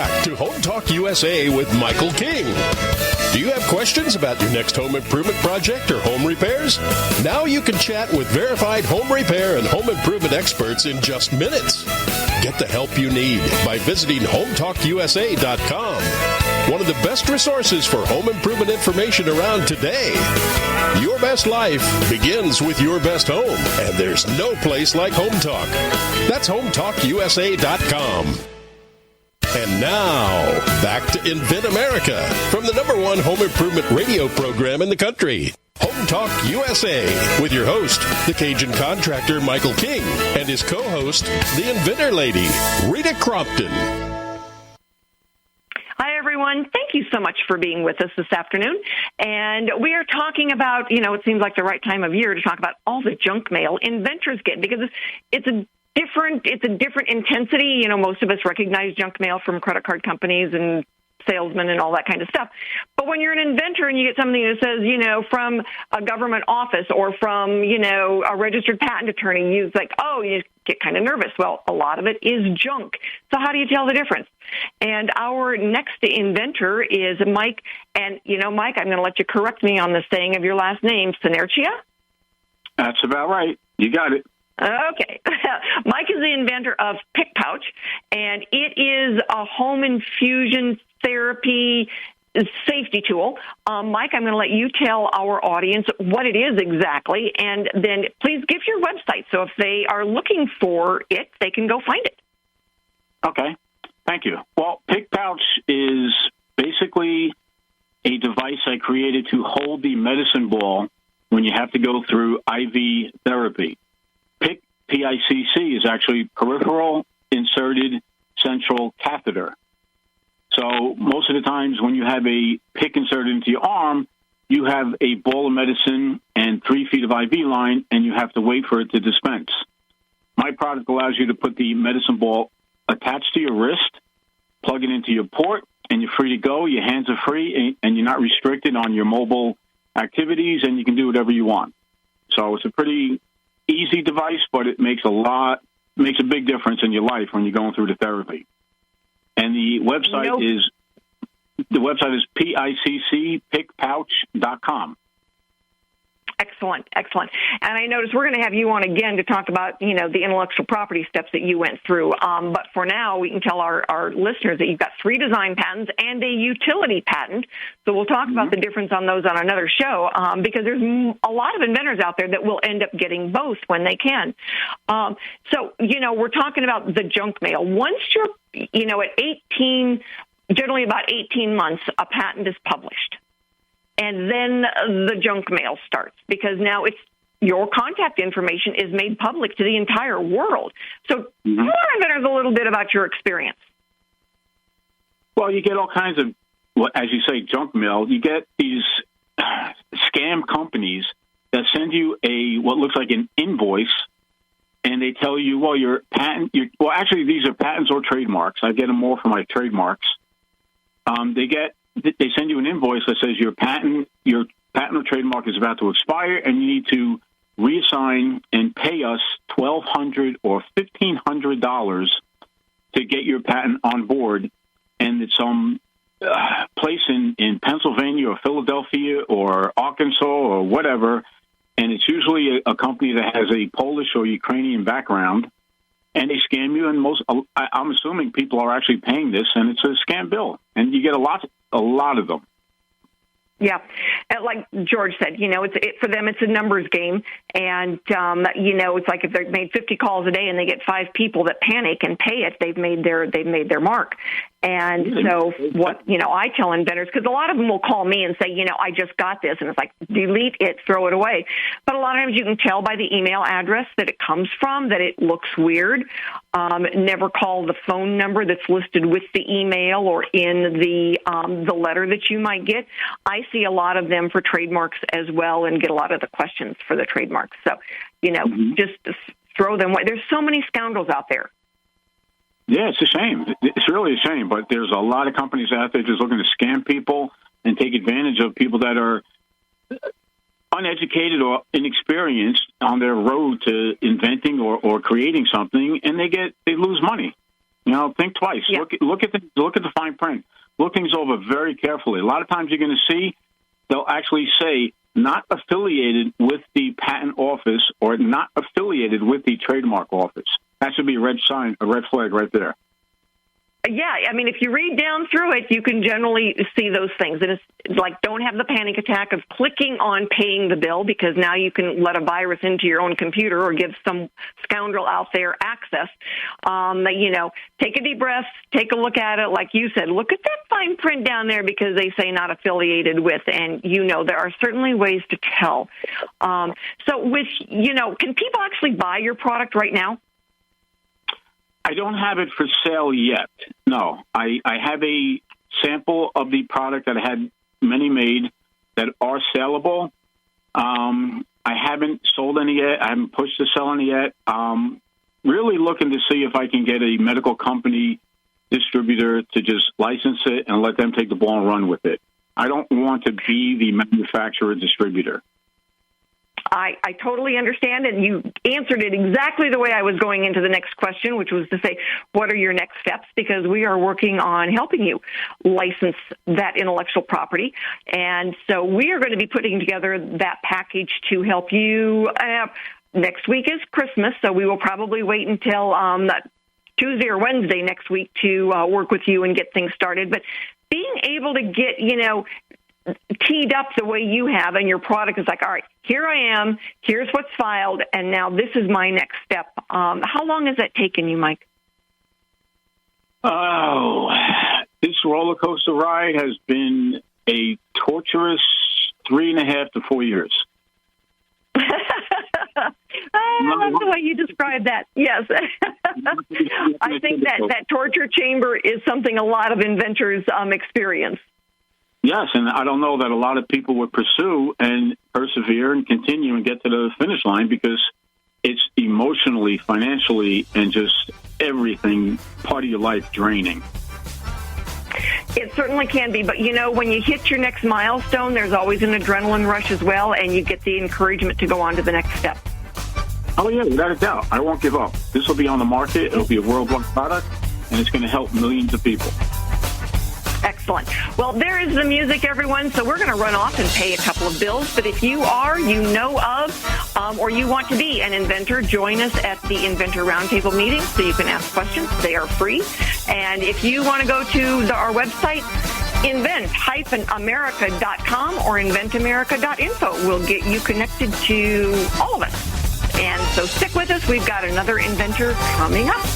back to Home Talk USA with Michael King. Do you have questions about your next home improvement project or home repairs? Now you can chat with verified home repair and home improvement experts in just minutes. Get the help you need by visiting HomeTalkUSA.com. One of the best resources for home improvement information around today. Your best life begins with your best home, and there's no place like Home Talk. That's HomeTalkUSA.com. And now, back to Invent America from the #1 home improvement radio program in the country, Home Talk USA, with your host, the Cajun contractor Michael King, and his co-host, the Inventor lady, Rita Crompton. Hi, everyone. Thank you so much for being with us this afternoon. And we are talking about, it seems like the right time of year to talk about all the junk mail inventors get, because it's a different intensity. Most of us recognize junk mail from credit card companies and salesmen and all that kind of stuff. But when you're an inventor and you get something that says, from a government office or from, a registered patent attorney, you get kind of nervous. Well, a lot of it is junk. So how do you tell the difference? And our next inventor is Mike. And, Mike, I'm going to let you correct me on the saying of your last name, Senerchia? That's about right. You got it. Okay. Mike is the inventor of PICC Pouch, and it is a home infusion therapy safety tool. Mike, I'm going to let you tell our audience what it is exactly, and then please give your website so if they are looking for it, they can go find it. Okay. Thank you. Well, PICC Pouch is basically a device I created to hold the medicine ball when you have to go through IV therapy. PICC, P-I-C-C, is actually peripheral inserted central catheter. So most of the times when you have a PICC inserted into your arm, you have a ball of medicine and 3 feet of IV line, and you have to wait for it to dispense. My product allows you to put the medicine ball attached to your wrist, plug it into your port, and you're free to go. Your hands are free, and you're not restricted on your mobile activities, and you can do whatever you want. So it's a pretty easy device, but it makes a big difference in your life when you're going through the therapy. And the website is PICC, PICCPouch.com. Excellent. And I noticed we're going to have you on again to talk about, the intellectual property steps that you went through. But for now, we can tell our listeners that you've got 3 design patents and a utility patent. So we'll talk about the difference on those on another show, because there's a lot of inventors out there that will end up getting both when they can. So, we're talking about the junk mail. Once you're, at 18, generally about 18 months, a patent is published. And then the junk mail starts, because now your contact information is made public to the entire world. So tell our inventors a little bit about your experience. Well, you get all kinds of, as you say, junk mail. You get these scam companies that send you what looks like an invoice, and they tell you, well, your patent, actually, these are patents or trademarks. I get them more for my trademarks. They send you an invoice that says your patent or trademark is about to expire, and you need to reassign and pay us $1,200 or $1,500 to get your patent on board. And it's some place in Pennsylvania or Philadelphia or Arkansas or whatever, and it's usually a company that has a Polish or Ukrainian background, and they scam you. And I'm assuming people are actually paying this, and it's a scam bill, and you get a lot of them. Yeah, like George said, for them it's a numbers game, and it's like if they've made 50 calls a day and they get 5 people that panic and pay it, they've made their mark. And so what I tell inventors, because a lot of them will call me and say, I just got this, and it's like, delete it, throw it away. But a lot of times you can tell by the email address that it comes from that it looks weird. Never call the phone number that's listed with the email or in the letter that you might get. I see a lot of them for trademarks as well, and get a lot of the questions for the trademarks. So, just throw them away. There's so many scoundrels out there. Yeah, it's a shame. It's really a shame, but there's a lot of companies out there just looking to scam people and take advantage of people that are uneducated or inexperienced on their road to inventing or creating something, and they lose money. Think twice. Yeah. Look at the fine print. Look things over very carefully. A lot of times you're going to see they'll actually say not affiliated with the patent office or not affiliated with the trademark office. That should be a red flag right there. Yeah, I mean, if you read down through it, you can generally see those things. And it's like, don't have the panic attack of clicking on paying the bill, because now you can let a virus into your own computer or give some scoundrel out there access. Take a deep breath, take a look at it. Like you said, look at that fine print down there, because they say not affiliated with, and there are certainly ways to tell. Can people actually buy your product right now? I don't have it for sale yet. No, I have a sample of the product that I had many made that are saleable. I haven't sold any yet. I haven't pushed to sell any yet. Really looking to see if I can get a medical company distributor to just license it and let them take the ball and run with it. I don't want to be the manufacturer distributor. I totally understand, and you answered it exactly the way I was going into the next question, which was to say, what are your next steps? Because we are working on helping you license that intellectual property. And so we are going to be putting together that package to help you. Next week is Christmas, so we will probably wait until Tuesday or Wednesday next week to work with you and get things started. But being able to get, teed up the way you have, and your product is like, all right, here I am, here's what's filed, and now this is my next step. How long has that taken you, Mike? Oh, this roller coaster ride has been a torturous 3.5 to 4 years. I love the way you describe that. Yes. I think that torture chamber is something a lot of inventors experience. Yes, and I don't know that a lot of people would pursue and persevere and continue and get to the finish line, because it's emotionally, financially, and just everything, part of your life, draining. It certainly can be, but when you hit your next milestone, there's always an adrenaline rush as well, and you get the encouragement to go on to the next step. Oh, yeah, without a doubt. I won't give up. This will be on the market. It'll be a worldwide product, and it's going to help millions of people. Excellent. Well, there is the music, everyone. So we're going to run off and pay a couple of bills. But if you are, or you want to be an inventor, join us at the Inventor Roundtable meeting so you can ask questions. They are free. And if you want to go to our website, invent-america.com or inventamerica.info, we'll get you connected to all of us. And so stick with us. We've got another inventor coming up.